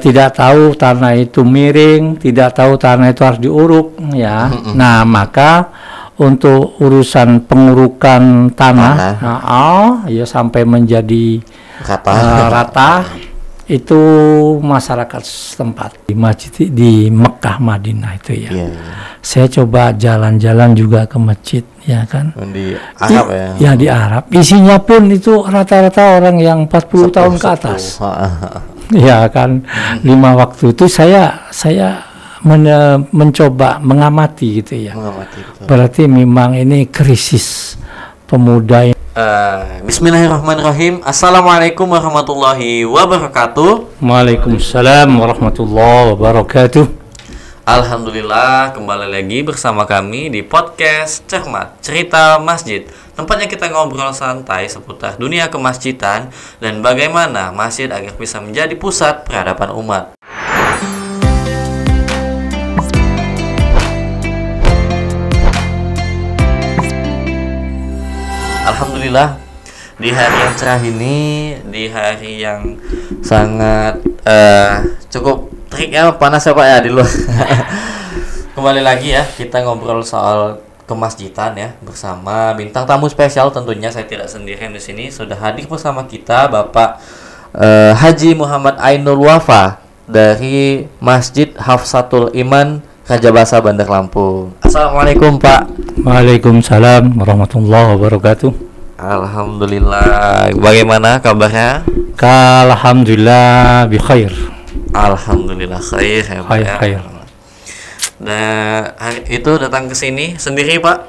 tidak tahu tanah itu miring, tidak tahu tanah itu harus diuruk, ya. Nah, maka untuk urusan pengurukan tanah, ya sampai menjadi rata, itu masyarakat setempat di masjid di Mekah Madinah itu ya. Saya coba jalan-jalan juga ke masjid, ya kan. Di Arab ya. Ya di Arab. Isinya pun itu rata-rata orang yang 40 tahun ke atas. Ya kan. 5 waktu itu saya mencoba mengamati gitu ya. Berarti memang ini krisis pemuda. Bismillahirrahmanirrahim. Assalamualaikum warahmatullahi wabarakatuh. Waalaikumsalam warahmatullahi wabarakatuh. Alhamdulillah, kembali lagi bersama kami di podcast Cermat Cerita Masjid. Tempatnya kita ngobrol santai seputar dunia kemasjidan dan bagaimana masjid agar bisa menjadi pusat peradaban umat. Alhamdulillah, di hari yang cerah ini, di hari yang sangat cukup terik ya, panas ya Pak ya di luar. Kembali lagi ya, kita ngobrol soal kemasjidan ya bersama bintang tamu spesial. Tentunya saya tidak sendirian di sini, sudah hadir bersama kita Bapak Haji Muhammad Ainul Wafa dari Masjid Hafsatul Iman Rajabasa Bandar Lampung. Assalamualaikum Pak. Waalaikumsalam warahmatullahi wabarakatuh. Alhamdulillah. Bagaimana kabarnya? Alhamdulillah bi khair. Alhamdulillah khair ya Pak. Khair. Nah, itu datang ke sini sendiri Pak?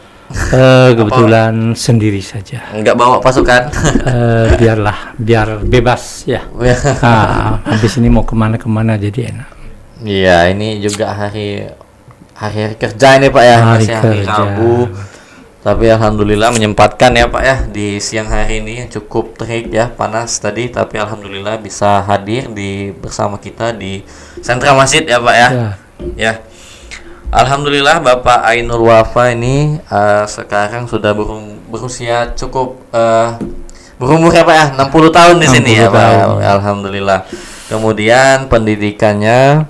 Kebetulan sendiri saja. Enggak bawa pasukan? Biar bebas ya. Habis ini mau kemana-kemana jadi enak. Iya, ini juga hari kerja ini Pak ya, masih hari Rabu. Tapi alhamdulillah menyempatkan ya Pak ya di siang hari ini cukup terik ya, panas tadi, tapi alhamdulillah bisa hadir bersama kita di sentra masjid ya Pak ya. Ya. Alhamdulillah Bapak Ainul Wafa ini sekarang sudah berusia cukup berumur ya Pak ya, 60 tahun di sini ya Pak. Alhamdulillah. Kemudian pendidikannya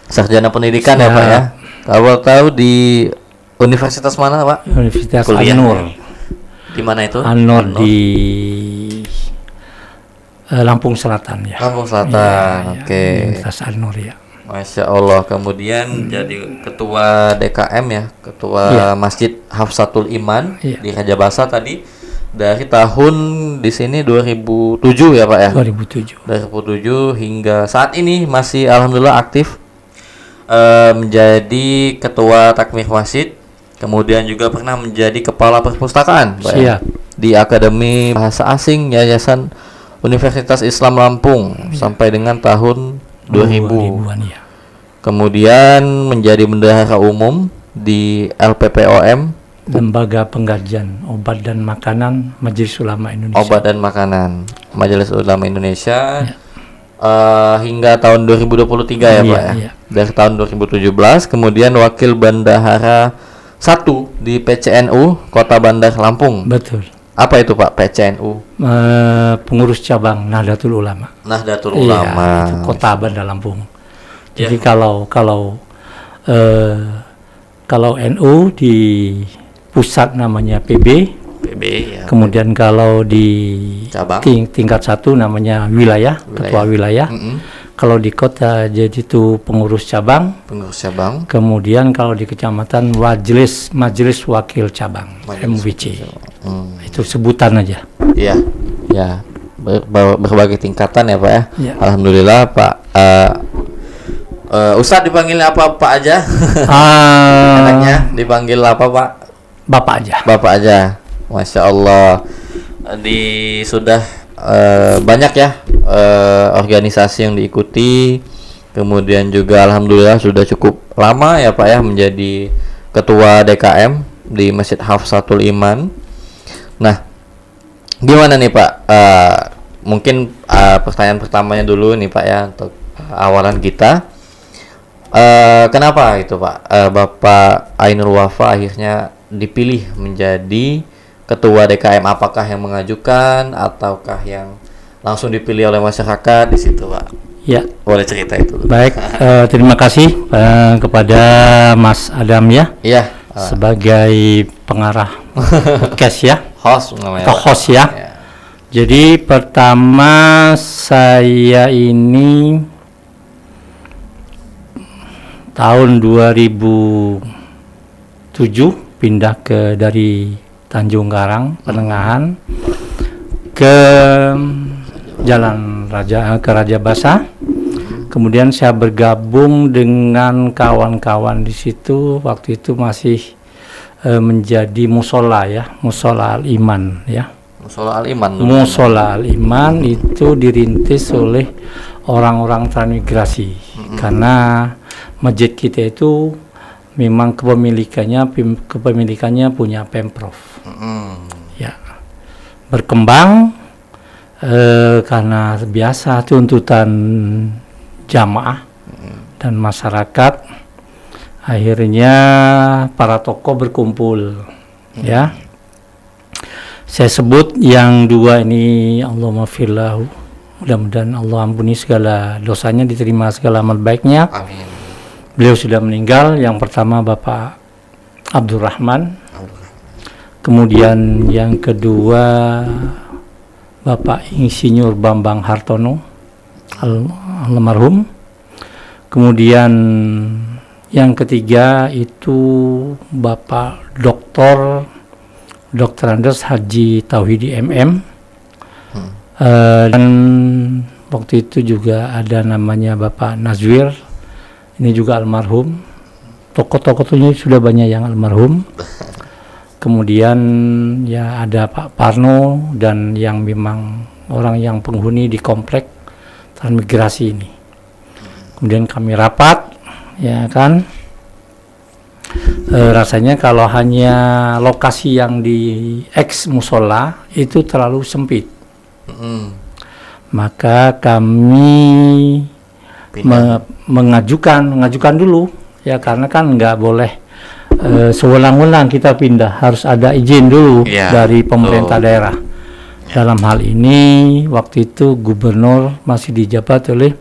sarjana pendidikan ya Pak ya. Kalau tahu di Universitas mana Pak? Universitas Kuliah. An-Nur. Di mana itu? An-Nur di Lampung Selatan ya. Lampung Selatan. Oke. Universitas An-Nur ya. Masya Allah. Kemudian jadi ketua DKM ya, ketua Masjid Hafsatul Iman di Rajabasa tadi dari tahun di sini 2007 ya Pak ya. 2007 hingga saat ini masih alhamdulillah aktif menjadi ketua takmir masjid. Kemudian juga pernah menjadi kepala perpustakaan Pak ya, di Akademi Bahasa Asing Yayasan Universitas Islam Lampung sampai dengan tahun 2000-an ya. Kemudian menjadi bendahara umum di LPPOM, Lembaga Pengkajian Obat dan Makanan Majelis Ulama Indonesia. Obat dan Makanan Majelis Ulama Indonesia hingga tahun 2023 ya Pak ya. Dari tahun 2017 kemudian wakil bendahara 1 di PCNU Kota Bandar Lampung. Betul. Apa itu Pak PCNU? Pengurus cabang Nahdlatul Ulama. Nahdlatul Ulama. Itu Kota Bandar Lampung. Jadi kalau NU di pusat namanya PB ya. Kemudian kalau di tingkat 1 namanya wilayah, ketua wilayah. Kalau di kota jadi itu pengurus cabang. Kemudian kalau di kecamatan majelis wakil cabang, MWC. Itu sebutan aja. Iya. Ya. Berbagai tingkatan ya Pak ya. Alhamdulillah Pak. Ustadz dipanggil apa Pak aja? Enaknya dipanggil apa Pak? Bapak aja. Bapak aja. Masya Allah. Sudah banyak ya organisasi yang diikuti, kemudian juga alhamdulillah sudah cukup lama ya Pak ya menjadi ketua DKM di Masjid Hafsatul Iman. Nah, gimana nih Pak? Mungkin pertanyaan pertamanya dulu nih Pak ya untuk awalan kita. Kenapa itu Pak Bapak Ainul Wafa akhirnya dipilih menjadi ketua DKM? Apakah yang mengajukan ataukah yang langsung dipilih oleh masyarakat di situ Pak? Ya. Boleh cerita itu. Baik, terima kasih kepada Mas Adam ya. Iya. Sebagai pengarah podcast ya. Host namanya. Host ya. Jadi pertama saya ini tahun 2007 pindah dari Tanjung Karang Penengahan ke Jalan Raja Basa. Kemudian saya bergabung dengan kawan-kawan di situ. Waktu itu masih menjadi musola ya, musola Al-Iman ya. Musola Al-Iman. Musola Al-Iman itu dirintis oleh orang-orang transmigrasi karena masjid kita itu memang kepemilikannya punya Pemprov. Ya, berkembang karena biasa tuntutan jamaah dan masyarakat, akhirnya para tokoh berkumpul. Ya, saya sebut yang dua ini, Allahumma firlahu, mudah-mudahan Allah ampuni segala dosanya, diterima segala amal baiknya. Amin. Beliau sudah meninggal. Yang pertama Bapak Abdurrahman, kemudian yang kedua Bapak Insinyur Bambang Hartono almarhum, kemudian yang ketiga itu Bapak Dr. Andes Haji Tauhidi MM, dan waktu itu juga ada namanya Bapak Nazwir, ini juga almarhum. Tokoh-tokohnya sudah banyak yang almarhum. Kemudian ya ada Pak Parno dan yang memang orang yang penghuni di komplek transmigrasi ini. Kemudian kami rapat, ya kan. Rasanya kalau hanya lokasi yang di ex musola itu terlalu sempit. Maka kami mengajukan dulu ya, karena kan nggak boleh sewelang-welang kita pindah, harus ada izin dulu dari pemerintah daerah. Dalam hal ini waktu itu gubernur masih dijabat oleh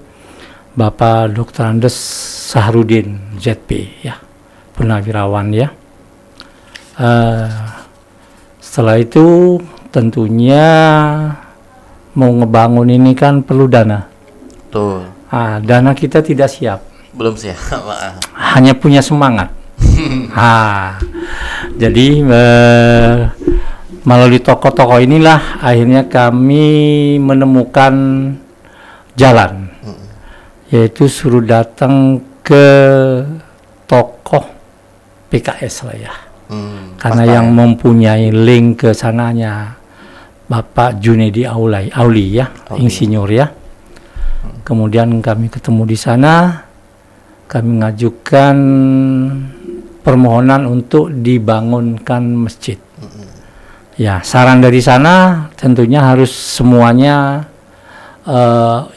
Bapak Dr. Andes Sahrudin ZP ya, purnawirawan ya. Setelah itu tentunya mau ngebangun ini kan perlu dana. Betul. Dana kita tidak siap. Belum siap. Hanya punya semangat. Jadi melalui tokoh-tokoh inilah akhirnya kami menemukan jalan, yaitu suruh datang ke tokoh PKS lah ya. Karena yang mempunyai link ke sananya Bapak Junedi Auli ya, insinyur ya. Kemudian kami ketemu di sana, kami mengajukan permohonan untuk dibangunkan masjid. Ya, saran dari sana tentunya harus semuanya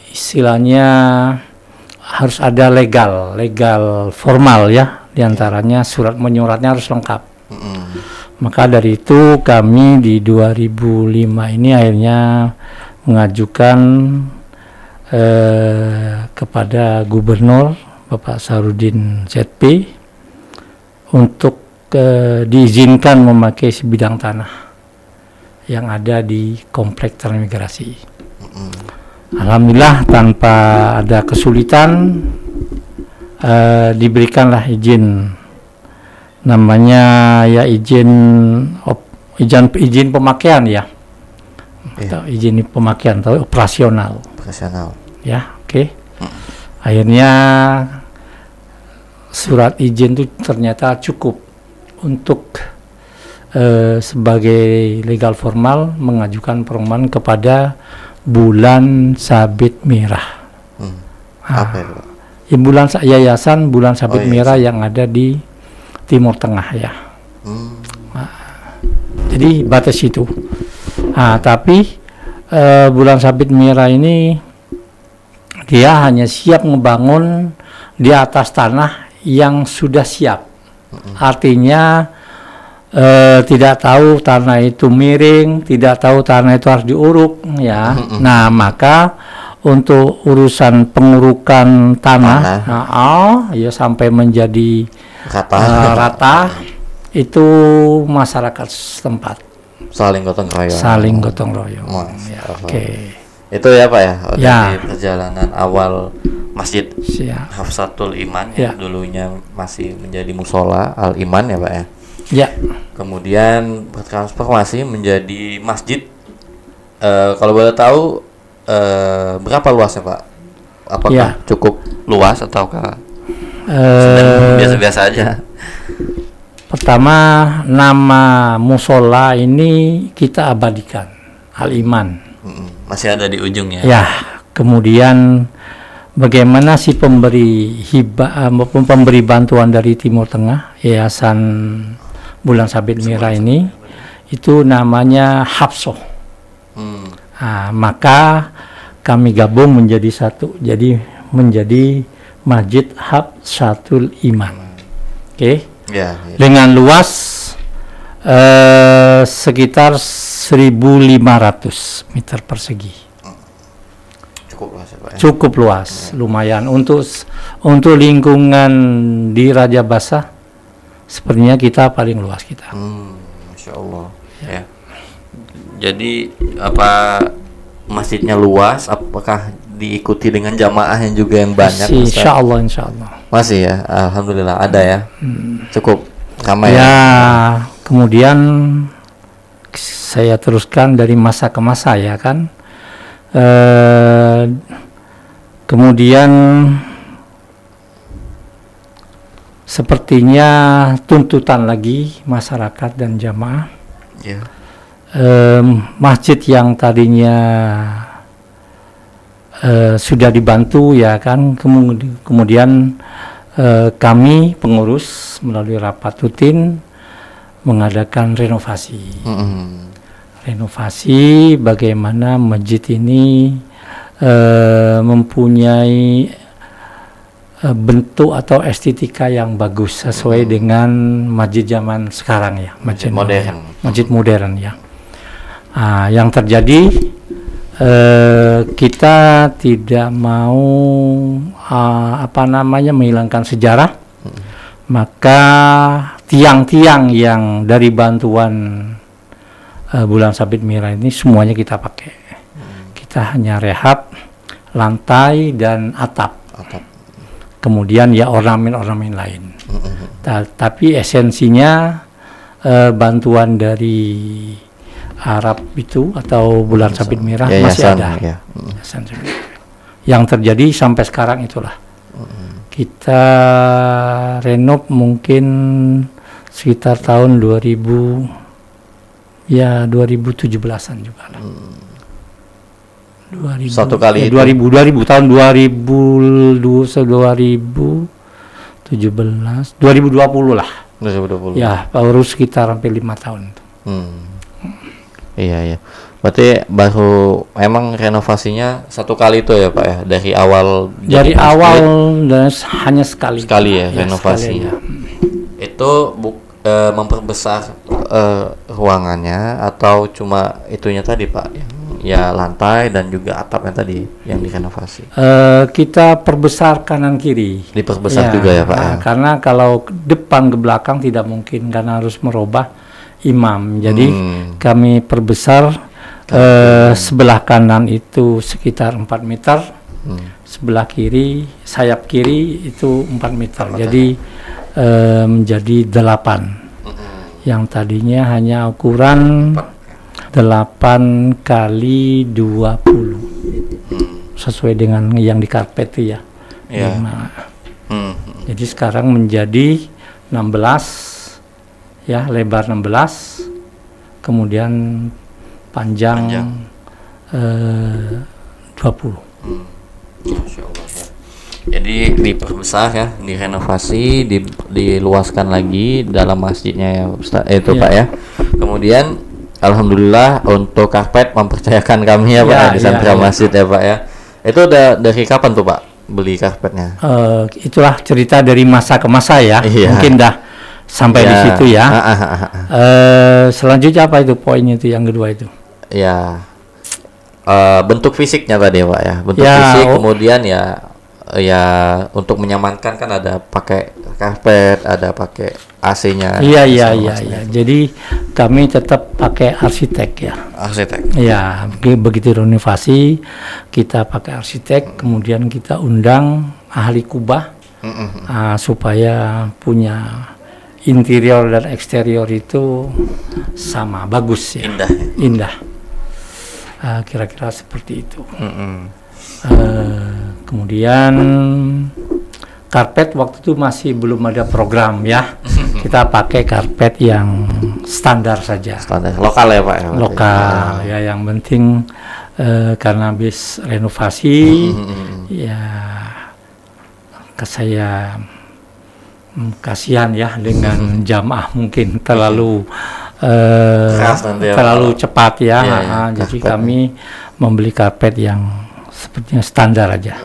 istilahnya harus ada legal formal ya, diantaranya surat menyuratnya harus lengkap. Maka dari itu kami di 2005 ini akhirnya mengajukan kepada Gubernur Bapak Sahrudin ZP untuk diizinkan memakai sebidang tanah yang ada di komplek transmigrasi. Alhamdulillah tanpa ada kesulitan diberikanlah izin, namanya ya izin pemakaian ya, atau izin pemakaian atau operasional ya. Oke. Akhirnya surat izin itu ternyata cukup untuk sebagai legal formal mengajukan permohonan kepada Bulan Sabit Merah. Apa itu? Yayasan Bulan Sabit Merah yang ada di Timur Tengah ya. Jadi batas itu. Tapi Bulan Sabit Merah ini dia hanya siap ngebangun di atas tanah yang sudah siap. Artinya tidak tahu tanah itu miring, tidak tahu tanah itu harus diuruk ya. Nah, maka untuk urusan pengurukan tanah, ya sampai menjadi rata, itu masyarakat setempat saling gotong royong. Ya, oke. Itu ya Pak ya, ya. Di perjalanan awal Masjid Hafsatul Iman ya. Dulunya masih menjadi musola Al Iman ya Pak ya. Ya. Kemudian bertransformasi menjadi masjid. Kalau boleh tahu berapa luasnya Pak? Apakah cukup luas ataukah biasa-biasa aja? Pertama, nama musola ini kita abadikan, Al Iman. Masih ada di ujung ya? Ya. Kemudian bagaimana si pemberi pemberi bantuan dari Timur Tengah, Yayasan Bulan Sabit Merah ini, itu namanya Hafsoh. Nah, maka kami gabung menjadi satu, jadi menjadi Masjid Hafsatul Iman. Oke. Ya. Dengan luas sekitar 1.500 meter persegi. Cukup luas ya Pak ya? Cukup luas, lumayan untuk lingkungan di Raja Basah. Sepertinya kita paling luas kita. Masya Allah. Ya. Jadi masjidnya luas, apakah diikuti dengan jamaahnya juga yang banyak? Insya Allah. Masih ya, alhamdulillah ada ya. Cukup ramai. Ya, kemudian saya teruskan dari masa ke masa ya kan. Kemudian sepertinya tuntutan lagi masyarakat dan jamaah. Ya. Masjid yang tadinya sudah dibantu ya kan, kemudian kami pengurus melalui rapat rutin mengadakan renovasi bagaimana masjid ini mempunyai bentuk atau estetika yang bagus sesuai dengan masjid zaman sekarang ya, masjid modern ya. Yang terjadi kita tidak mau menghilangkan sejarah, maka tiang-tiang yang dari bantuan Bulan Sabit Merah ini semuanya kita pakai. Kita hanya rehab lantai dan atap. Kemudian ya ornamen-ornamen lain. Tapi esensinya bantuan dari Arab itu atau Bulan Sabit Merah masih ada. Ya. Yang terjadi sampai sekarang itulah. Kita renov mungkin sekitar tahun 2017-an juga lah. 2000, satu kali 2000 tahun 2017 2020 lah. 2020. Ya, baru sekitar hampir 5 tahun. Iya. Berarti baru emang renovasinya satu kali itu ya Pak ya, dari awal. Dari awal dan hanya sekali. Sekali ya renovasinya. Itu memperbesar ruangannya atau cuma itunya tadi Pak, ya lantai dan juga atapnya tadi yang direnovasi? Kita perbesar kanan kiri. Diperbesar juga ya Pak? Karena kalau depan ke belakang tidak mungkin karena harus merubah imam. Jadi kami perbesar sebelah kanan itu sekitar 4 meter, sebelah kiri, sayap kiri itu 4 meter. Jadi menjadi 8. Yang tadinya hanya ukuran 8 kali 20 sesuai dengan yang di karpet ya. Jadi sekarang menjadi 16 ya, lebar 16, kemudian panjang 20. Masya Allah ya. Jadi diperbesar ya, direnovasi, diluaskan lagi dalam masjidnya ya Ustaz, itu Pak ya. Kemudian alhamdulillah untuk karpet mempercayakan kami ya Pak di sentra masjid ya Pak ya. Itu udah dari kapan tuh Pak beli karpetnya? Itulah cerita dari masa ke masa ya. Mungkin dah sampai di situ ya. Selanjutnya apa itu poinnya itu yang kedua itu? Ya. bentuk fisiknya tadi ya Pak ya. Bentuk fisik kemudian ya untuk menyamankan kan ada pakai karpet, ada pakai AC-nya. Iya. Jadi kami tetap pakai arsitek ya. Arsitek. Ya, begitu renovasi kita pakai arsitek, kemudian kita undang ahli kubah supaya punya interior dan eksterior itu sama, bagus ya. Indah. Kira-kira seperti itu. Kemudian karpet waktu itu masih belum ada program ya. Kita pakai karpet yang standar saja. Standar lokal ya Pak ya. Lokal ya, yang penting karena habis renovasi ya saya kasihan ya dengan jamaah mungkin terlalu cepat ya. Jadi kami membeli karpet yang sepertinya standar aja.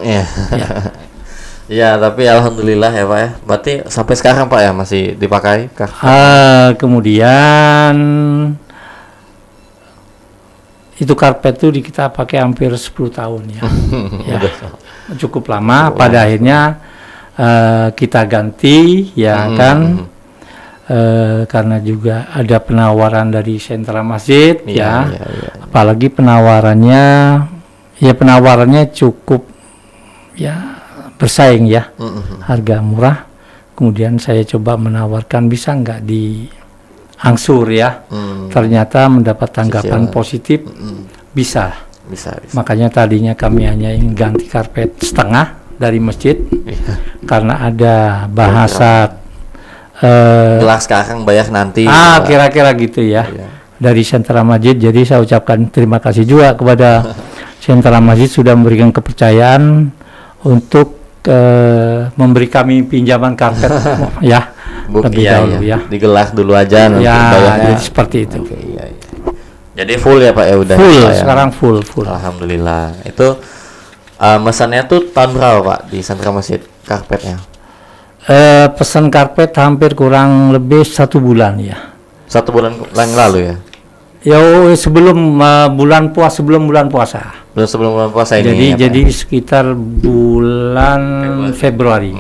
Ya, tapi alhamdulillah ya Pak ya. Berarti sampai sekarang Pak ya masih dipakai karpet. Kemudian itu karpet itu kita pakai hampir 10 tahun ya. Cukup lama. Pada akhirnya kita ganti ya kan. Karena juga ada penawaran dari sentra masjid ya. Apalagi penawarannya cukup ya bersaing ya, harga murah. Kemudian saya coba menawarkan bisa nggak diangsur ya. Ternyata mendapat tanggapan positif. Bisa. Makanya tadinya kami hanya ingin ganti karpet setengah dari masjid karena ada bahasa gelas sekarang bayar nanti. Kira-kira gitu ya. Dari sentra masjid. Jadi saya ucapkan terima kasih juga kepada sentra masjid sudah memberikan kepercayaan untuk memberi kami pinjaman karpet ya. Lebih dahulu ya. Digelas dulu aja nanti bayarnya. Jadi seperti itu. Jadi full ya Pak ya udah. Sekarang full. Alhamdulillah. Itu mesannya tuh tahun berapa Pak di sentra masjid karpetnya? Pesan karpet hampir kurang lebih 1 bulan ya. 1 bulan yang lalu ya? Sebelum bulan puasa. Sebelum bulan puasa ini. Jadi sekitar bulan Februari.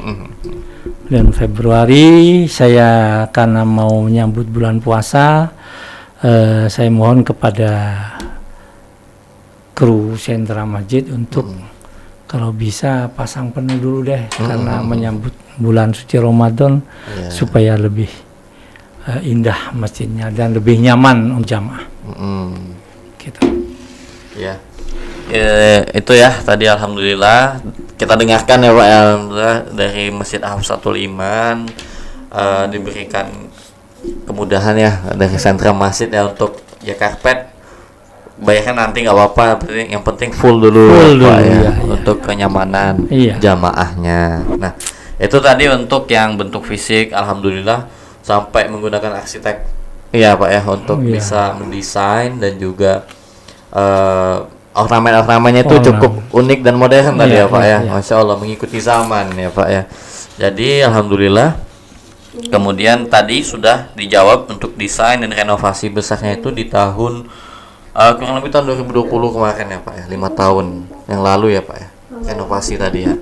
Dan Februari saya karena mau menyambut bulan puasa, saya mohon kepada kru sentra masjid untuk kalau bisa pasang penuh dulu deh karena menyambut bulan suci Ramadan supaya lebih indah masjidnya dan lebih nyaman untuk jamaah. Gitu. Ya. Itu ya tadi alhamdulillah kita dengarkan ya Pak, alhamdulillah dari Masjid Hafsatul Iman diberikan kemudahan ya dari sentra masjid ya untuk ya karpet bayarnya nanti nggak apa-apa, yang penting full dulu Pak ya, untuk kenyamanan jamaahnya. Nah itu tadi untuk yang bentuk fisik alhamdulillah sampai menggunakan arsitek ya Pak ya untuk bisa mendesain dan juga ornamen-ornamennya itu cukup unik dan modern tadi ya Pak ya. Masya Allah mengikuti zaman ya Pak ya. Jadi alhamdulillah kemudian tadi sudah dijawab untuk desain dan renovasi besarnya itu di tahun kurang lebih tahun 2020 kemarin ya Pak ya, 5 tahun yang lalu ya Pak ya, renovasi tadi ya.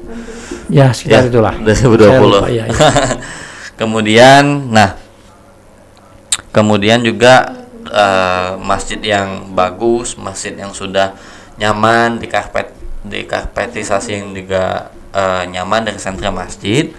Ya sekitar itulah 2020. Kemudian juga masjid yang bagus, masjid yang sudah nyaman, dikarpetisasi yang juga nyaman dari sentra masjid.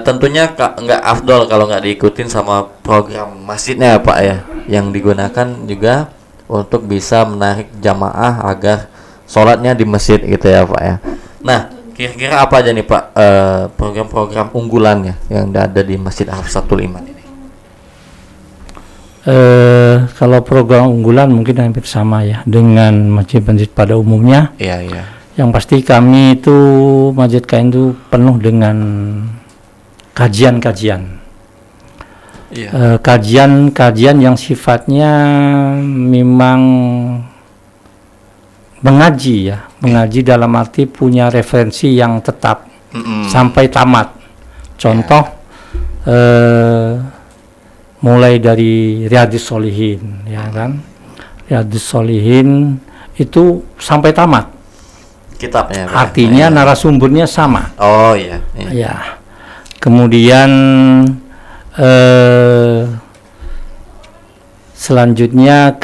Tentunya nggak afdol kalau nggak diikutin sama program masjidnya Pak ya, yang digunakan juga untuk bisa menarik jamaah agar sholatnya di masjid gitu ya Pak ya. Nah kira-kira apa aja nih Pak program-program unggulannya yang ada di Masjid Hafsatul Iman ini? Kalau program unggulan mungkin hampir sama ya dengan masjid-masjid pada umumnya. Iya. Yang pasti kami itu Masjid Kain itu penuh dengan kajian-kajian. Kajian yang sifatnya memang mengaji dalam arti punya referensi yang tetap sampai tamat. Contoh mulai dari Riyadhus Shalihin ya kan. Riyadhus Shalihin itu sampai tamat. Kitabnya. Artinya narasumbernya sama. Oh iya. Iya. Ya. Kemudian selanjutnya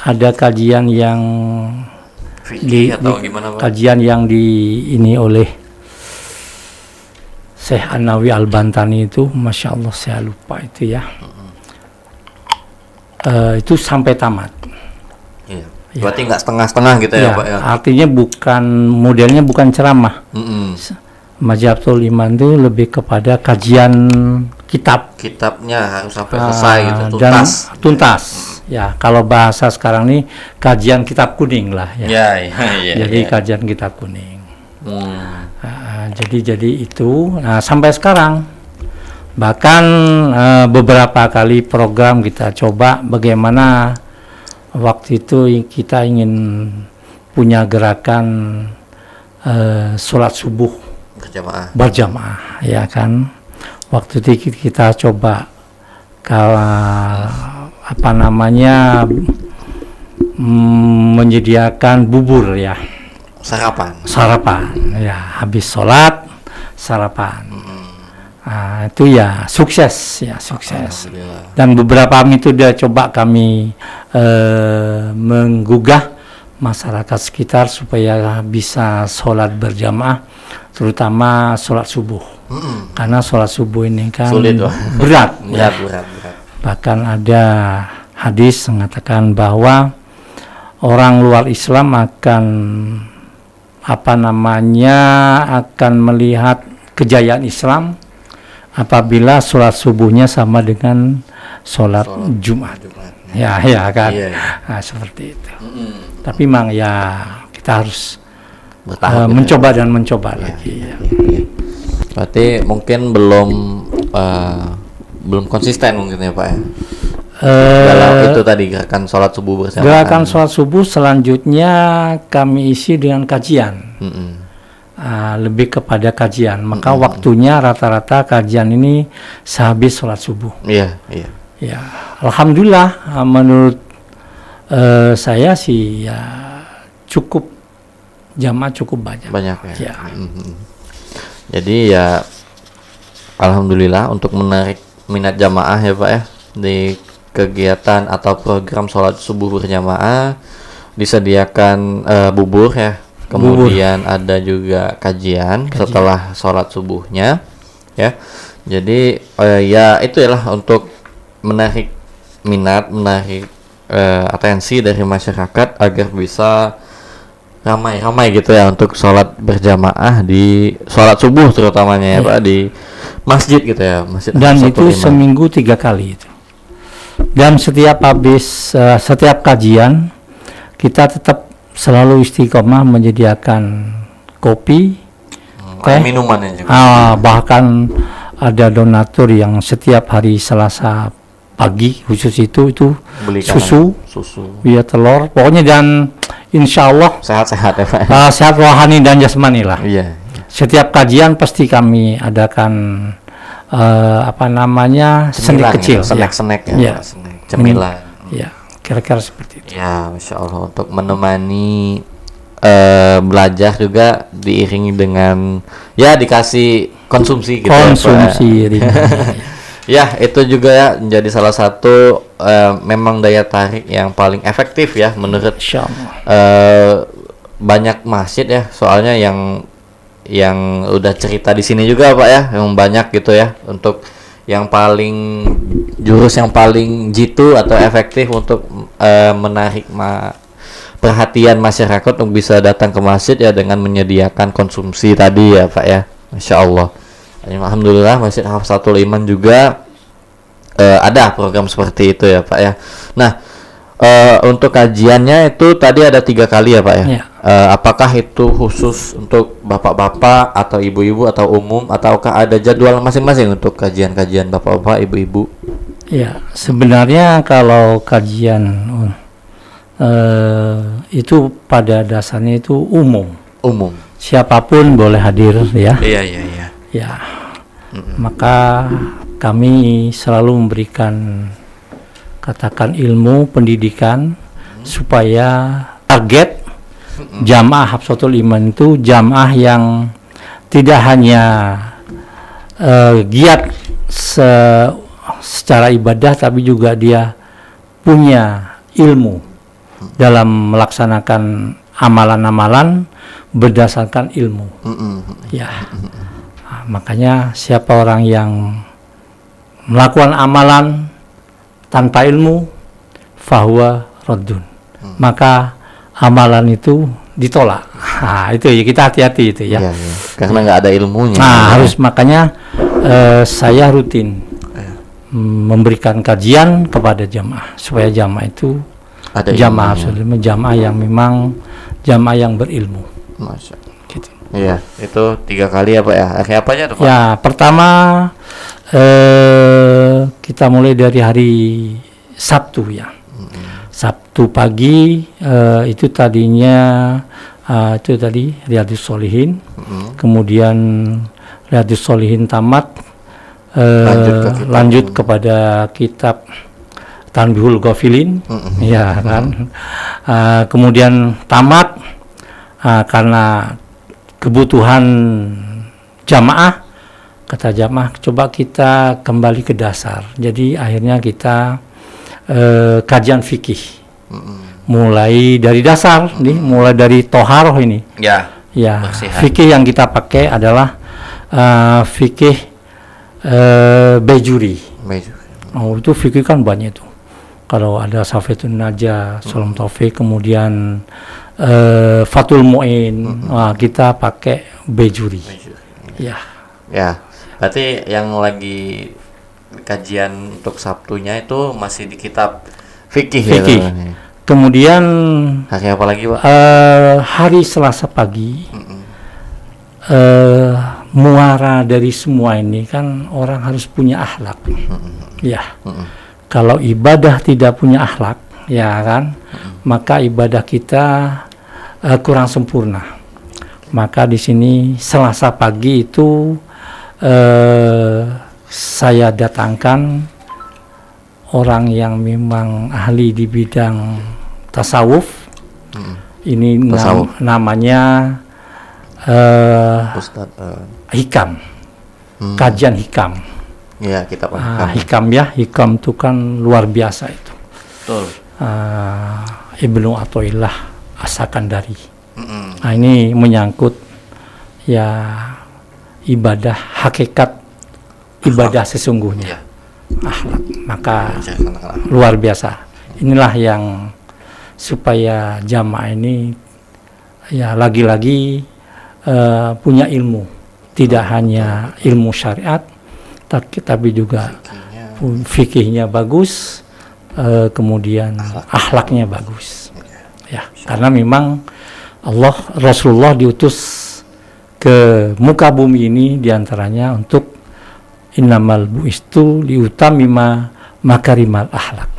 ada kajian yang kajian yang ini oleh Syekh An-Nawawi Al-Bantani itu, Masya Allah saya lupa itu ya. Itu sampai tamat. Iya. Berarti nggak setengah-setengah gitu ya, Pak ya? Artinya modelnya bukan ceramah. Majhabul Iman itu lebih kepada kajian kitab. Kitabnya harus sampai selesai gitu, tuntas. Tuntas. Ya, kalau bahasa sekarang ini kajian kitab kuning lah ya. Jadi kajian kitab kuning. Jadi itu. Nah, sampai sekarang bahkan beberapa kali program kita coba bagaimana waktu itu kita ingin punya gerakan sholat subuh berjamaah, ya kan. Waktu itu kita coba menyediakan bubur ya, sarapan ya, habis sholat sarapan. Nah, itu ya sukses. Dan beberapa metode coba kami menggugah masyarakat sekitar supaya bisa sholat berjamaah, terutama sholat subuh. Karena sholat subuh ini kan sulit, berat. Bahkan ada hadis mengatakan bahwa orang luar Islam akan akan melihat kejayaan Islam apabila sholat subuhnya sama dengan sholat Jumat. Ya kan. Nah, seperti itu. Tapi memang ya kita harus mencoba dan mencoba lagi. Berarti mungkin belum konsisten mungkin ya Pak ya. Dalam itu tadi gerakan sholat subuh bersama. Gerakan sholat subuh selanjutnya kami isi dengan kajian. Lebih kepada kajian. Maka waktunya rata-rata kajian ini sehabis sholat subuh. Iya. Ya, alhamdulillah menurut saya sih ya cukup jamaah cukup banyak. Ya. Jadi ya alhamdulillah untuk menarik minat jamaah ya Pak ya di kegiatan atau program sholat subuh berjamaah disediakan bubur ya. Kemudian ada juga kajian setelah sholat subuhnya ya. Jadi ya itulah untuk menarik minat, menarik atensi dari masyarakat agar bisa ramai-ramai gitu ya untuk sholat berjamaah di sholat subuh terutamanya ya Pak di masjid gitu ya. Masjid dan itu seminggu 3 kali itu. Dan setiap kajian kita tetap selalu istiqomah menyediakan kopi, teh, minuman juga. Bahkan ada donatur yang setiap hari Selasa pagi khusus itu belikan susu, ya telur, pokoknya, dan insya Allah sehat-sehat ya Pak. Sehat rohani dan jasmani lah. Iya. Setiap kajian pasti kami adakan snack kecil, snack ya. Cemilan. Ya, kira-kira seperti itu. Ya, Masya Allah, untuk menemani belajar juga diiringi dengan ya dikasih konsumsi gitu. Konsumsi ya, itu juga ya menjadi salah satu memang daya tarik yang paling efektif ya menurut banyak masjid ya, soalnya yang udah cerita di sini juga Pak ya, yang banyak gitu ya, untuk yang paling jurus yang paling jitu atau efektif untuk menarik perhatian masyarakat untuk bisa datang ke masjid ya dengan menyediakan konsumsi tadi ya Pak ya. Masya Allah. Alhamdulillah Masjid Hafsatul Iman juga ada program seperti itu ya Pak ya. Nah untuk kajiannya itu tadi ada 3 kali ya Pak ya. Apakah itu khusus untuk bapak-bapak atau ibu-ibu atau umum, ataukah ada jadwal masing-masing untuk kajian-kajian bapak-bapak, ibu-ibu? Ya, sebenarnya kalau kajian itu pada dasarnya itu umum. Siapapun boleh hadir ya. Iya. Ya. Maka kami selalu memberikan katakan ilmu pendidikan supaya target jamaah Hafsatul Iman itu jamaah yang tidak hanya giat secara ibadah, tapi juga dia punya ilmu dalam melaksanakan amalan-amalan berdasarkan ilmu. Ya, makanya siapa orang yang melakukan amalan tanpa ilmu, fahuwa raddun, maka amalan itu ditolak. Nah, itu ya, kita hati-hati itu ya. Karena nggak ada ilmunya. Nah, harus makanya saya rutin memberikan kajian kepada jamaah supaya jamaah itu ada jamaah jamaah yang memang jamaah yang berilmu. Masya. Gitu. Iya, itu 3 kali ya Pak ya. Apa aja tuh Pak? Ya, pertama kita mulai dari hari Sabtu ya. Sabtu pagi itu tadinya itu tadi Riyadhus Shalihin, kemudian Riyadhus Shalihin tamat, lanjut kepada kitab Tanbihul Ghafilin, ya kan. Kemudian tamat karena kebutuhan jamaah, kata jamaah coba kita kembali ke dasar. Jadi akhirnya kita kajian fikih, mulai dari dasar nih, mulai dari toharoh ini. Ya. Fikih yang kita pakai adalah fikih Bejuri. Oh, itu fikih kan banyak itu. Kalau ada Safetun Najah, Salam Taufik, kemudian Fathul Mu'in, kita pakai Bejuri. Ya. Berarti yang lagi kajian untuk Sabtunya itu masih di kitab fikih. Ya? Kemudian hari apa lagi Pak? Hari Selasa pagi. Muara dari semua ini kan orang harus punya akhlak. Ya. Kalau ibadah tidak punya akhlak, ya kan, maka ibadah kita kurang sempurna. Maka di sini Selasa pagi itu saya datangkan orang yang memang ahli di bidang tasawuf. Ini namanya Hikam, kajian Hikam. Ya, kita Hikam ya, Hikam itu kan luar biasa itu. Betul. Ibnu Athaillah As-Sakandari. Nah, ini menyangkut ya ibadah, hakikat ibadah sesungguhnya, akhlak. Maka luar biasa. Inilah yang supaya jamaah ini ya lagi-lagi punya ilmu, tidak hanya ilmu syariat, tapi juga fikihnya bagus, kemudian akhlaknya bagus. Ya, karena memang Rasulullah diutus ke muka bumi ini diantaranya untuk innamal bu'istu liutamima makarimal akhlak.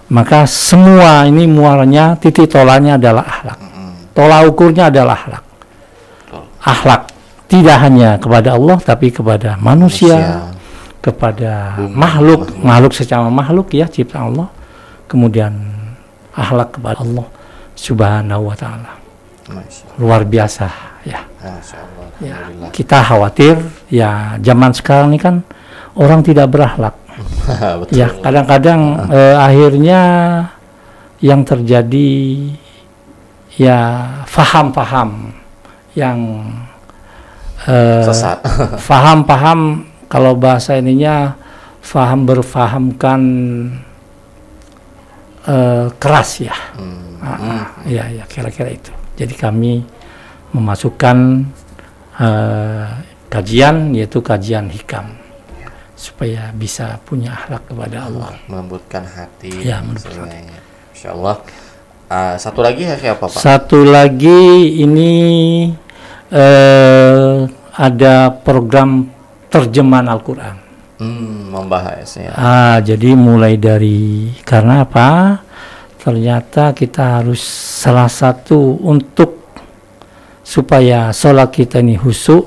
Maka semua ini muaranya, titik tolaknya adalah akhlak. Tolak ukurnya adalah akhlak. Akhlak tidak hanya kepada Allah tapi kepada manusia, kepada makhluk secara makhluk ya, ciptaan Allah. Kemudian akhlak kepada Allah Subhanahu wa taala. Luar biasa ya. Ya, kita khawatir ya zaman sekarang ini kan orang tidak berakhlak. Ya, kadang-kadang akhirnya yang terjadi ya faham-faham yang sesat. Faham-faham kalau bahasa ininya berfahamkan keras ya. Ya kira-kira itu. Jadi kami memasukkan kajian, yaitu kajian Hikam, supaya bisa punya akhlak kepada Allah, melembutkan hati. Ya, melembutkan hati. Insyaallah. Satu lagi hari apa Pak? Satu lagi ini ada program terjemahan Al-Quran. Membahas ya. Jadi mulai dari, karena apa? Ternyata kita harus salah satu untuk supaya sholat kita ini khusyuk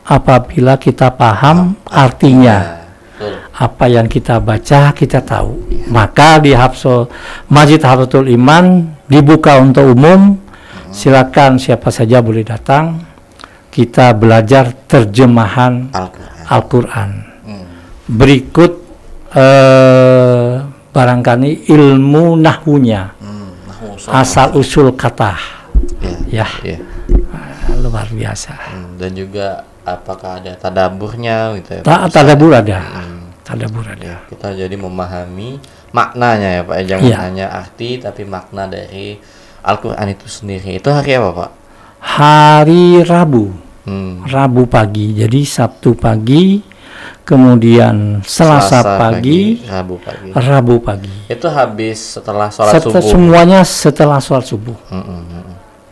apabila kita paham artinya. Apa yang kita baca kita tahu. Maka di Masjid Hafsatul Iman dibuka untuk umum. Silakan siapa saja boleh datang. Kita belajar terjemahan Al-Quran. Berikut barangkali ilmu nahwunya, asal usul kata, luar biasa. Dan juga apakah ada tadaburnya gitu ya? Tadabur ada. Tadabur ada. Kita jadi memahami maknanya ya Pak, jangan hanya arti tapi makna dari Al-Quran itu sendiri. Itu hari apa Pak? Hari Rabu. Rabu pagi. Jadi Sabtu pagi, kemudian Selasa pagi, Rabu pagi. Itu habis setelah sholat subuh. Semuanya setelah sholat subuh.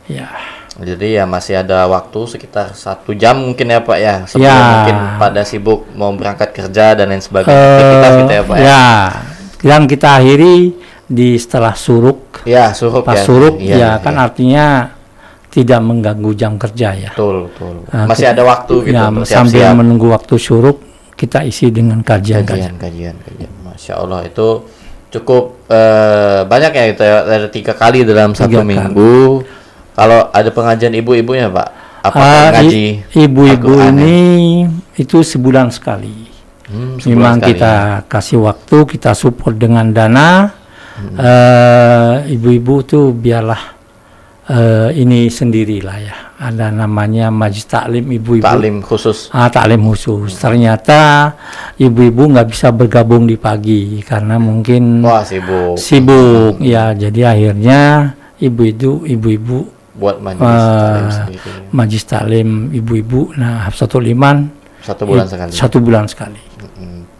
Ya. Jadi ya masih ada waktu sekitar 1 jam mungkin ya Pak ya, sebelum mungkin pada sibuk mau berangkat kerja dan lain sebagainya. Aktivitas gitu ya Pak ya. Yang kita akhiri di setelah suruk. Ya, suruk pas ya. Suruk kan artinya tidak mengganggu jam kerja ya. Betul. Masih ada waktu gitu untuk sambil menunggu waktu suruk, kita isi dengan kajian. Masya Allah, itu cukup banyak ya gitu ya, ada 3 kali dalam 1 minggu. Kalau ada pengajian ibu-ibunya Pak, apa ngaji ibu-ibu ini itu sebulan sekali. Memang kita kasih waktu, kita support dengan dana. Ibu-ibu tuh biarlah ini sendirilah ya. Ada namanya Majelis Taklim Ibu-ibu. Taklim khusus. Taklim khusus. Ternyata ibu-ibu nggak bisa bergabung di pagi karena mungkin sibuk. Ya, jadi akhirnya ibu-ibu buat majelis taklim sendiri. Majelis Taklim Ibu-ibu. Nah, Hafsatul Iman 1 bulan sekali. 1 bulan sekali.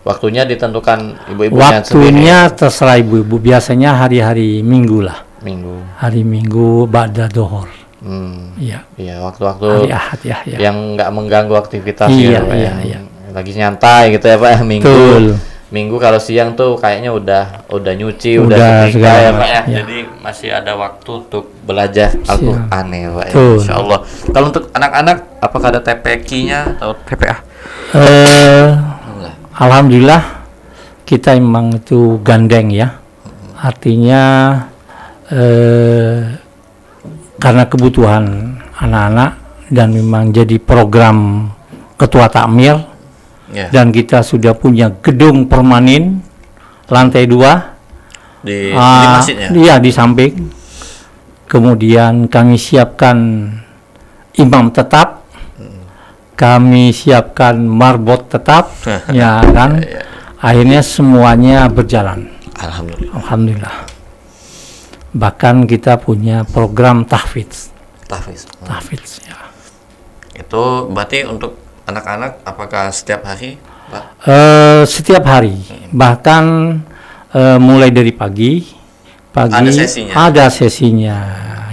Waktunya ditentukan ibu-ibunya Waktunya sendiri. Terserah ibu-ibu. Biasanya hari-hari Minggu lah. Hari Minggu ba'da dohor. Iya, waktu-waktu hari Ahad yang nggak mengganggu aktivitas iya. Lagi nyantai gitu ya Pak ya, Minggu. Betul. Minggu kalau siang tuh kayaknya udah nyuci, udah setrika ya Pak ya. Jadi masih ada waktu untuk belajar Al-Quran ya Pak ya. Insyaallah. Kalau untuk anak-anak apakah ada TPQ-nya atau TPA? Alhamdulillah kita memang itu gandeng ya. Artinya karena kebutuhan anak-anak dan memang jadi program ketua takmir. Dan kita sudah punya gedung permanen lantai 2 di masjidnya. Iya, di samping. Kemudian kami siapkan imam tetap, kami siapkan marbot tetap, ya kan. Akhirnya semuanya berjalan. Alhamdulillah. Bahkan kita punya program tahfidz. Ya. Itu berarti untuk anak-anak apakah setiap hari, Pak? Setiap hari, bahkan mulai dari pagi ada sesinya.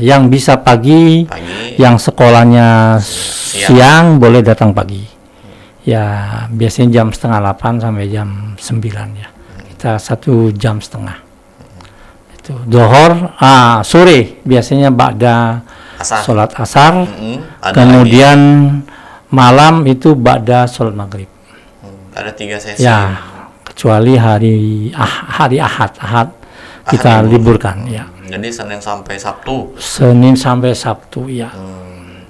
Yang bisa pagi, yang sekolahnya siang boleh datang pagi. Ya biasanya jam 7:30 sampai jam 9 ya. Kita 1 jam setengah. Itu dohor, sore biasanya ba'da sholat asar, kemudian malam itu ba'da sholat maghrib. Ada 3 sesi. Ya, kecuali hari Ahad kita liburkan ya. Jadi Senin sampai Sabtu. Ya.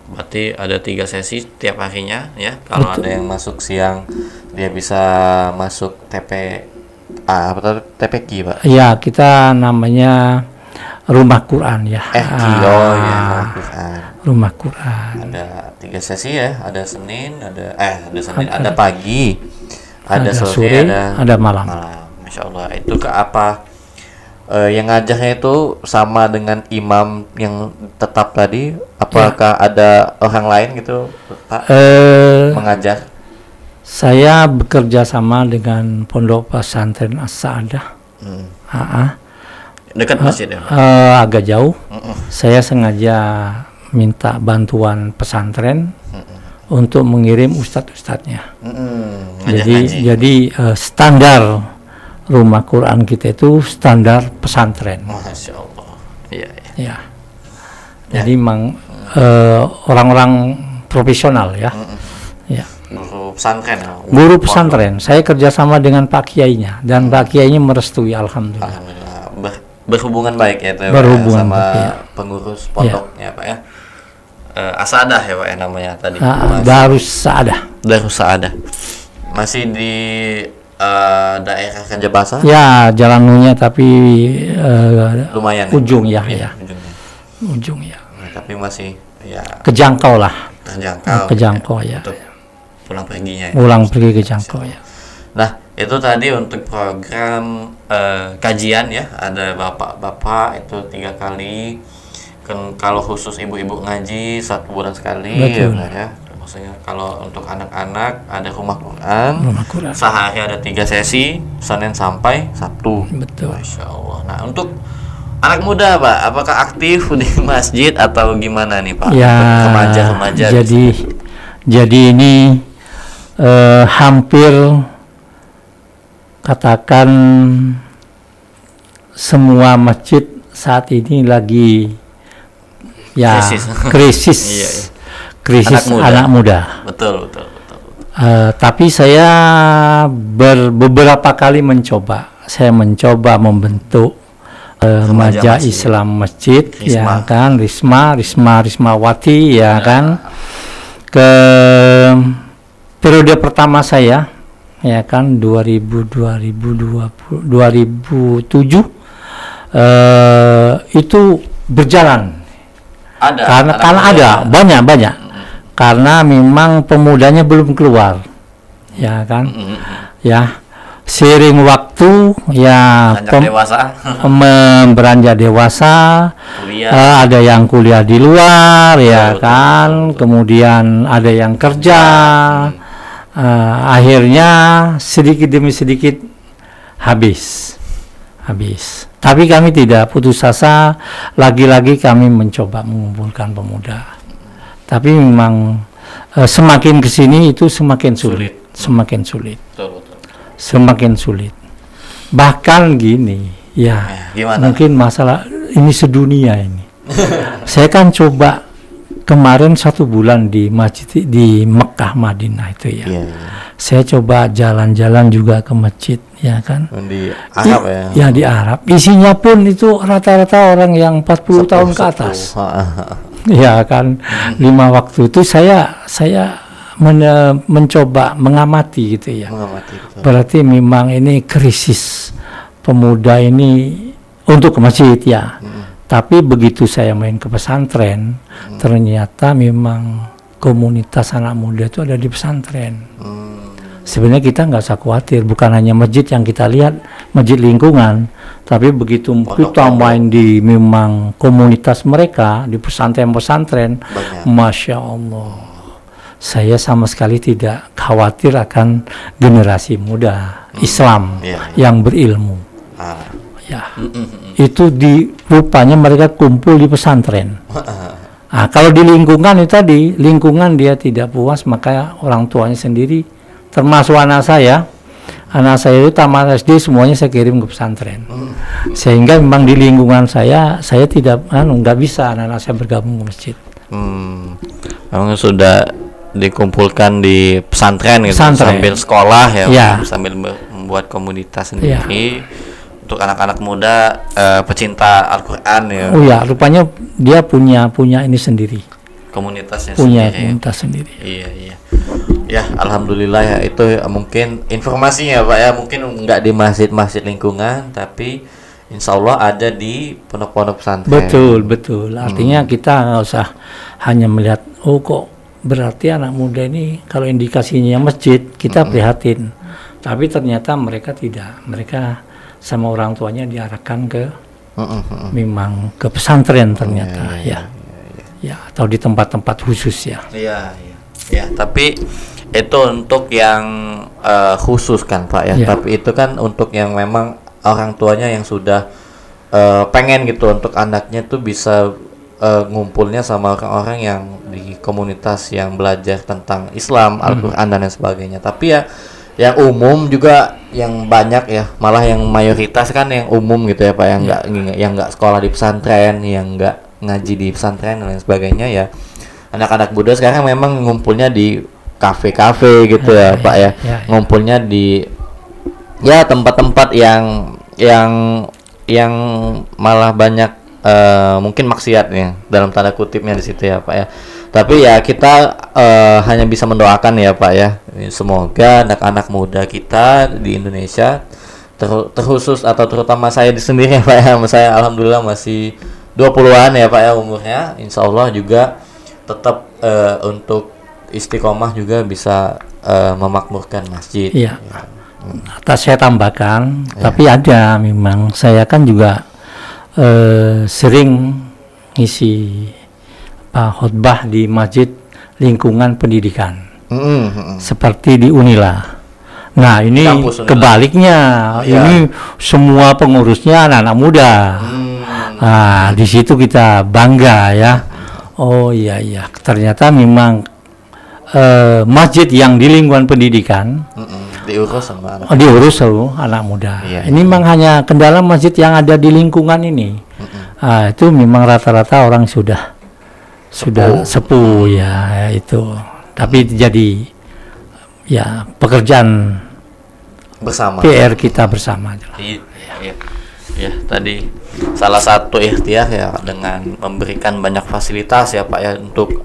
Berarti ada 3 sesi tiap harinya ya. Kalau ada yang masuk siang dia bisa masuk TPQ Pak. Ya, kita namanya Rumah Quran ya. Rumah Quran. Ada 3 sesi ya, ada Senin, ada pagi, ada sore, ada malam. Masya Allah, itu ke apa? Yang ngajarnya itu sama dengan imam yang tetap tadi? Apakah ada orang lain gitu, Pak? Mengajar? Saya bekerja sama dengan Pondok Pesantren As-Sa'adah. Dekat masjid ya? Agak jauh. Saya sengaja minta bantuan pesantren untuk mengirim ustadz-ustadznya. Jadi standar rumah Quran kita itu standar pesantren. Masya Allah. Iya. Jadi memang orang-orang profesional ya. Ya. Guru pesantren. Saya kerjasama dengan Pak Kiainya dan Pak Kiainya merestui, alhamdulillah. berhubungan baik ya, Pak, berhubungan sama baik, ya. pengurus pondoknya, Pak ya. Asadah ya, Pak ya, namanya tadi. Darus Saadah. Darus Saadah. Masih di daerah Kanjabasa? Ya, Jalan Nunya, tapi lumayan. Ujung ya. Ujung ya. Nah, tapi masih ya kejangkau lah. Kejangkau ya. Untuk pulang perginya. Pulang pergi kejangkau ya. Nah, itu tadi untuk program kajian ya, ada bapak-bapak itu 3 kali. Kalau khusus ibu-ibu ngaji 1 bulan sekali. Betul. Ya. Maksudnya kalau untuk anak-anak ada rumah Quran. Sehari ada 3 sesi, Senin sampai Sabtu. Betul. Masya Allah. Nah, untuk anak muda, Pak, apakah aktif di masjid atau gimana nih, Pak? Ya, remaja. Jadi ini hampir katakan semua masjid saat ini lagi ya krisis anak muda. Betul. Tapi saya beberapa kali mencoba membentuk remaja Islam masjid, ya kan, Rismawati, ya kan. Ke periode pertama saya, ya kan, 2007 itu berjalan. Karena ada banyak. Karena memang pemudanya belum keluar, ya kan. Ya, seiring waktu ya beranjak dewasa, ada yang kuliah di luar, ya kan. Kemudian ada yang kerja. Akhirnya sedikit demi sedikit habis. Tapi kami tidak putus asa, lagi-lagi kami mencoba mengumpulkan pemuda. Tapi memang semakin kesini itu semakin sulit. Bahkan gini, ya, mungkin masalah ini sedunia ini. Saya kan coba kemarin 1 bulan di masjid di Mekah Madinah itu ya. Saya coba jalan-jalan juga ke masjid, ya kan. Di Arab ya. Ya, di Arab. Isinya pun itu rata-rata orang yang 40 tahun ke atas. Ya kan. 5 waktu itu saya mencoba mengamati gitu ya. Berarti memang ini krisis pemuda ini untuk ke masjid ya. Tapi begitu saya main ke pesantren, ternyata memang komunitas anak muda itu ada di pesantren. Sebenarnya kita nggak usah khawatir, bukan hanya masjid yang kita lihat, masjid lingkungan, tapi begitu kita main di memang komunitas mereka di pesantren-pesantren, Masya Allah, saya sama sekali tidak khawatir akan generasi muda Islam yang berilmu. Ya, itu rupanya mereka kumpul di pesantren. Kalau di lingkungan itu tadi, lingkungan dia tidak puas, maka orang tuanya sendiri, termasuk anak saya itu tamat SD semuanya saya kirim ke pesantren. Sehingga memang di lingkungan saya tidak nggak bisa anak-anak saya bergabung ke masjid. Memang sudah dikumpulkan di pesantren gitu, sambil sekolah ya. Sambil membuat komunitas sendiri. Untuk anak-anak muda pecinta Al-Quran ya. Oh ya, rupanya dia punya ini sendiri. Komunitasnya komunitas sendiri. Iya. Ya, alhamdulillah ya, itu mungkin informasinya, Pak ya, mungkin nggak di masjid-masjid lingkungan, tapi insya Allah ada di pondok-pondok pesantren. Betul. Artinya kita nggak usah hanya melihat, oh kok berarti anak muda ini kalau indikasinya masjid, kita prihatin. Tapi ternyata mereka tidak. Mereka sama orang tuanya diarahkan ke memang ke pesantren ternyata ya, atau di tempat-tempat khusus ya. Iya, tapi itu untuk yang khusus kan, Pak ya. Tapi itu kan untuk yang memang orang tuanya yang sudah pengen gitu untuk anaknya tuh bisa ngumpulnya sama orang-orang yang di komunitas yang belajar tentang Islam, Al-Quran dan lain sebagainya. Tapi ya yang umum juga yang banyak ya, malah yang mayoritas kan yang umum gitu ya, Pak, yang nggak sekolah di pesantren, yang nggak ngaji di pesantren dan lain sebagainya ya. Anak-anak muda sekarang memang ngumpulnya di kafe-kafe gitu ya, Pak ya. Ngumpulnya di ya tempat-tempat yang yang malah banyak mungkin maksiatnya dalam tanda kutipnya di situ ya Pak ya. Tapi ya kita hanya bisa mendoakan ya Pak ya. Semoga anak-anak muda kita di Indonesia terkhusus atau terutama saya sendiri ya Pak ya. Saya alhamdulillah masih 20-an ya Pak ya umurnya. Insya Allah juga tetap untuk istiqomah juga bisa memakmurkan masjid. Iya. Atas saya tambahkan, tapi ada memang saya kan juga sering ngisi khutbah di masjid lingkungan pendidikan, seperti di Unila. Nah ini kebaliknya, ini semua pengurusnya anak-anak muda. Nah di situ kita bangga ya. Oh iya, ternyata memang masjid yang di lingkungan pendidikan diurus sama anak muda. Ini memang hanya kendala masjid yang ada di lingkungan ini. Itu memang rata-rata orang sudah sepuh ya itu. Tapi jadi ya pekerjaan bersama. PR kita bersama. Ya, tadi salah satu ikhtiar ya dengan memberikan banyak fasilitas ya Pak ya untuk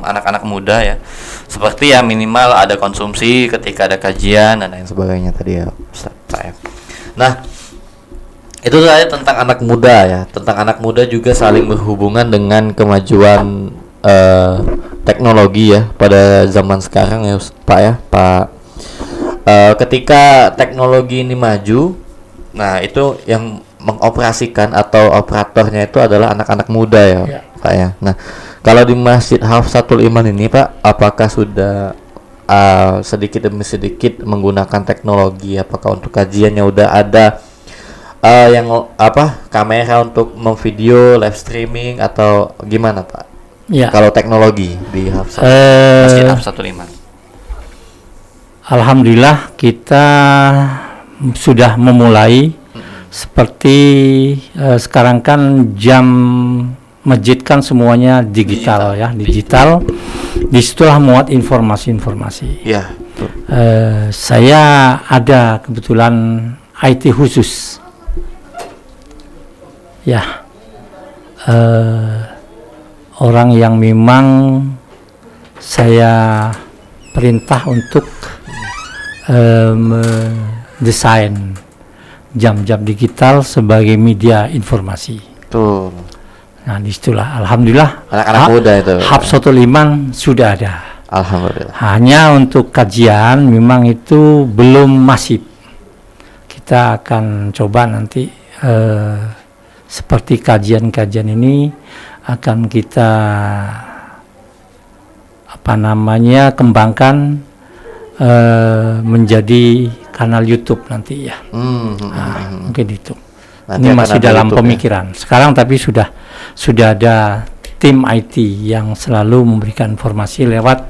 anak-anak muda ya, seperti ya minimal ada konsumsi ketika ada kajian dan lain sebagainya tadi ya Ustaz saya. Nah itu saya tentang anak muda ya, tentang anak muda juga saling berhubungan dengan kemajuan teknologi ya pada zaman sekarang ya Pak ya Pak. Ketika teknologi ini maju, nah itu yang mengoperasikan atau operatornya itu adalah anak-anak muda ya Pak ya. Nah kalau di Masjid Hafsatul Iman ini Pak, apakah sudah sedikit demi sedikit menggunakan teknologi? Apakah untuk kajiannya udah ada yang kamera untuk memvideo, live streaming atau gimana Pak? Ya. Kalau teknologi di Masjid Hafsatul Iman. Alhamdulillah kita sudah memulai seperti sekarang kan jam masjid kan semuanya digital. Ya, digital. Disitulah muat informasi-informasi. Ya. Saya ada kebetulan IT khusus. Ya, orang yang memang saya perintah untuk mendesain jam-jam digital sebagai media informasi. Tuh. Nah, disitulah alhamdulillah anak-anak muda itu. Hafsatul Iman sudah ada. Alhamdulillah. Hanya untuk kajian memang itu belum masif. Kita akan coba nanti seperti kajian-kajian ini akan kita kembangkan menjadi kanal YouTube nanti ya. Mungkin itu. Nanti ini masih dalam YouTube, pemikiran. Ya? Sekarang tapi sudah ada tim IT yang selalu memberikan informasi lewat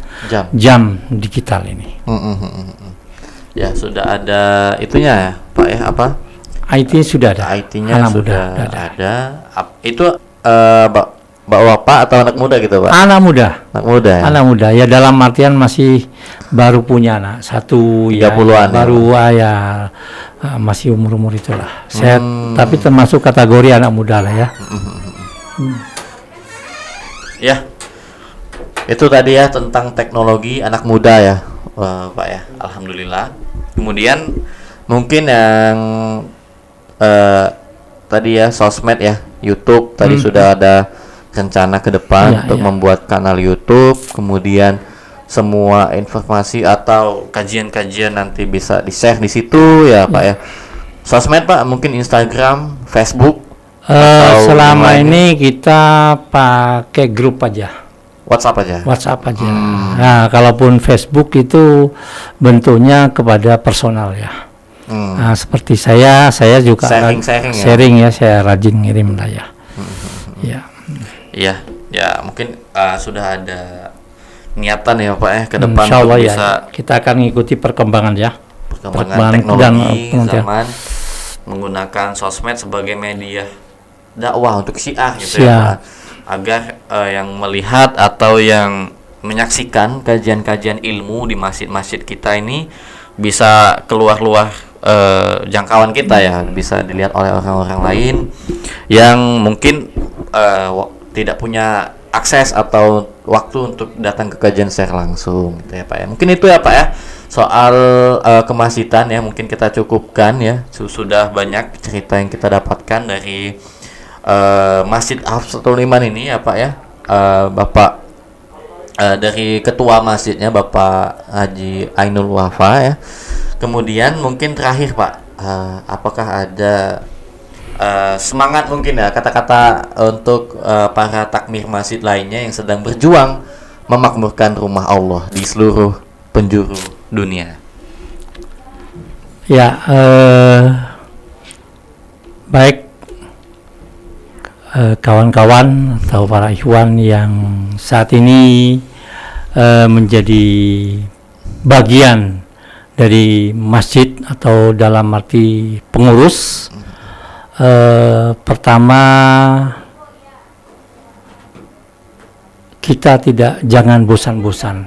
jam digital ini. Ya sudah ada itunya ya Pak ya apa? IT sudah ada. IT-nya sudah ada. Itu bapak atau anak muda gitu Pak? Anak muda. Anak muda. Ya? Anak muda ya, dalam artian masih baru punya anak satu ya, baru ya masih umur itulah. Saya tapi termasuk kategori anak muda lah ya. Ya. Itu tadi ya tentang teknologi anak muda ya. Pak ya. Alhamdulillah. Kemudian mungkin yang tadi ya sosmed ya, YouTube tadi sudah ada rencana ke depan untuk membuat kanal YouTube, kemudian semua informasi atau kajian-kajian nanti bisa di-share di situ ya Pak ya. Sosmed Pak, mungkin Instagram, Facebook. Selama ini kita pakai grup aja. WhatsApp aja. Nah, kalaupun Facebook itu bentuknya kepada personal ya. Nah, seperti saya juga sharing ya, saya rajin ngirim lah ya. Ya mungkin sudah ada niatan ya Pak ya ke depan untuk bisa kita akan mengikuti perkembangan teknologi zaman menggunakan sosmed sebagai media dakwah untuk syiah gitu ya Pak, agar yang melihat atau yang menyaksikan kajian-kajian ilmu di masjid-masjid kita ini bisa keluar jangkauan kita ya, bisa dilihat oleh orang-orang lain yang mungkin tidak punya akses atau waktu untuk datang ke kajian secara langsung gitu ya Pak ya. Mungkin itu ya Pak ya soal kemasjidan ya, mungkin kita cukupkan ya. Sudah banyak cerita yang kita dapatkan dari Masjid Hafsatul Iman ini ya Pak ya. Bapak dari ketua masjidnya Bapak Haji Ainul Wafa ya. Kemudian mungkin terakhir Pak, apakah ada semangat mungkin ya kata-kata untuk para takmir masjid lainnya yang sedang berjuang memakmurkan rumah Allah di seluruh penjuru dunia? Ya, baik kawan-kawan atau para ikhwan yang saat ini menjadi bagian dari masjid atau dalam arti pengurus. Pertama, kita jangan bosan-bosan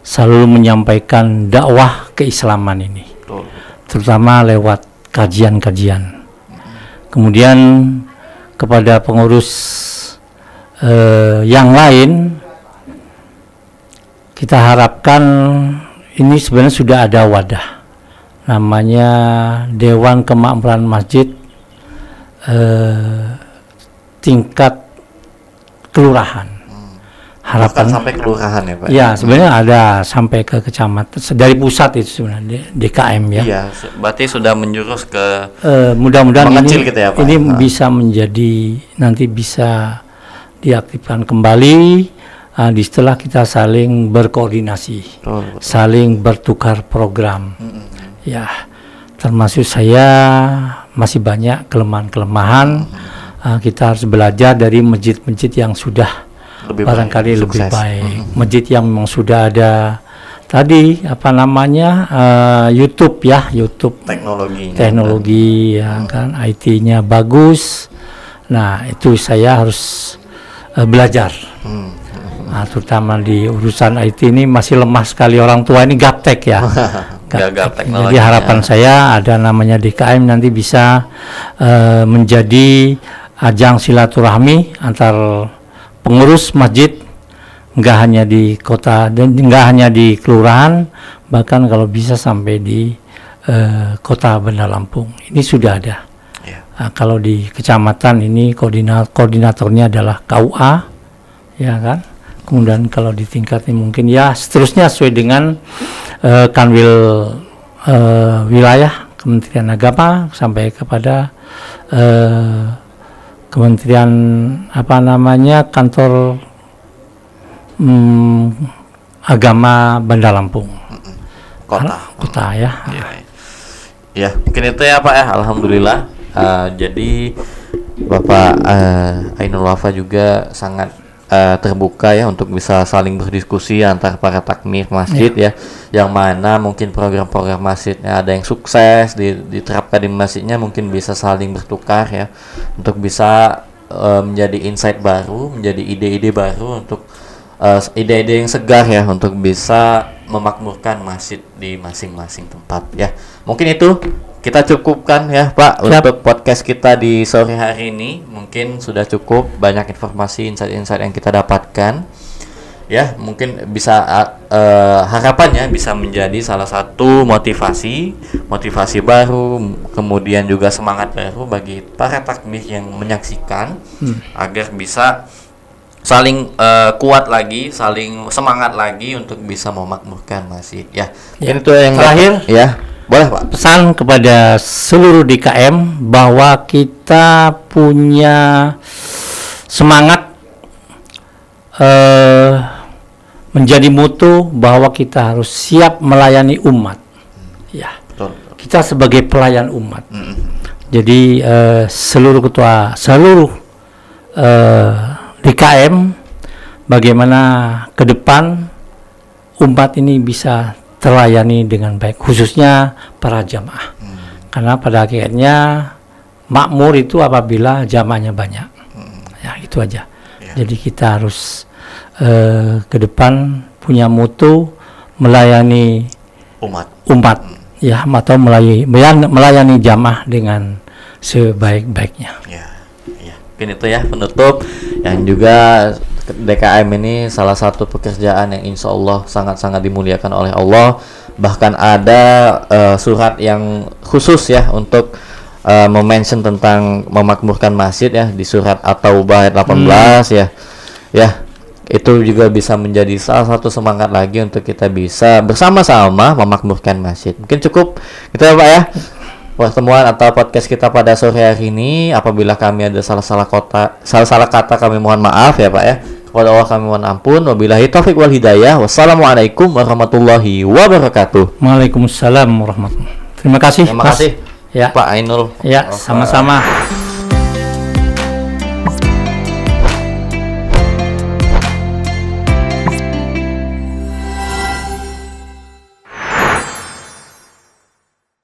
selalu menyampaikan dakwah keislaman ini, terutama lewat kajian-kajian. Kemudian kepada pengurus yang lain, kita harapkan ini sebenarnya sudah ada wadah, namanya Dewan Kemakmuran Masjid tingkat kelurahan. Harapan sampai kelurahan ya Pak? Ya, sebenarnya ada sampai ke kecamatan, dari pusat itu sebenarnya DKM ya. Iya, berarti sudah menjurus ke mudah-mudahan mengecil gitu ya Pak? Ini bisa menjadi, nanti bisa diaktifkan kembali. Setelah kita saling berkoordinasi, saling bertukar program. Ya, termasuk saya masih banyak kelemahan-kelemahan. Kita harus belajar dari masjid-masjid yang sudah barangkali lebih baik. Masjid yang memang sudah ada tadi YouTube ya, YouTube teknologi ya kan, IT-nya bagus. Nah, itu saya harus belajar. Terutama di urusan IT ini masih lemah sekali, orang tua ini gaptek ya. Jadi harapan saya ada namanya DKM nanti bisa menjadi ajang silaturahmi antar pengurus masjid, nggak hanya di kota dan nggak hanya di kelurahan, bahkan kalau bisa sampai di kota Bandar Lampung. Ini sudah ada. Kalau di kecamatan ini koordinatornya adalah KUA, ya kan. Kemudian kalau di tingkat ini mungkin ya seterusnya sesuai dengan kanwil wilayah Kementerian Agama sampai kepada Kementerian kantor Agama Bandar Lampung, kota ya. Ya, mungkin itu ya Pak ya. Alhamdulillah. Jadi Bapak Ainul Wafa juga sangat terbuka ya untuk bisa saling berdiskusi antar para takmir masjid ya, yang mana mungkin program-program masjidnya ada yang sukses diterapkan di masjidnya, mungkin bisa saling bertukar ya untuk bisa menjadi insight baru, menjadi ide-ide baru untuk ide-ide yang segar ya untuk bisa memakmurkan masjid di masing-masing tempat ya. Mungkin itu kita cukupkan ya Pak untuk podcast kita di sore hari ini. Mungkin sudah cukup banyak informasi, insight-insight yang kita dapatkan ya. Mungkin bisa harapannya bisa menjadi salah satu motivasi baru, kemudian juga semangat baru bagi para takmir yang menyaksikan agar bisa saling kuat lagi, saling semangat lagi untuk bisa memakmurkan masjid ya. Mungkin itu yang terakhir ya. Boleh Pak. Pesan kepada seluruh DKM bahwa kita punya semangat menjadi mutu bahwa kita harus siap melayani umat. Ya. Betul. Kita sebagai pelayan umat. Jadi seluruh DKM bagaimana ke depan umat ini bisa terlayani dengan baik, khususnya para jamaah. Karena pada akhirnya makmur itu apabila jamaahnya banyak. Ya, itu aja. Jadi kita harus ke depan punya mutu melayani umat ya atau melayani jamaah dengan sebaik-baiknya. Ya, mungkin itu ya penutup yang juga DKM ini salah satu pekerjaan yang insya Allah sangat-sangat dimuliakan oleh Allah. Bahkan ada surat yang khusus ya untuk mention tentang memakmurkan masjid ya di surat At-Taubah ayat 18 ya itu juga bisa menjadi salah satu semangat lagi untuk kita bisa bersama-sama memakmurkan masjid. Mungkin cukup gitu ya Pak ya pertemuan atau podcast kita pada sore hari ini. Apabila kami ada salah-salah kata kami mohon maaf ya Pak ya. Kepada Allah kami mohon ampun. Wabillahi taufiq wal hidayah. Wassalamualaikum warahmatullahi wabarakatuh. Waalaikumsalam warahmatullahi. Terima kasih. Terima kasih ya Pak Ainul. Ya, sama-sama.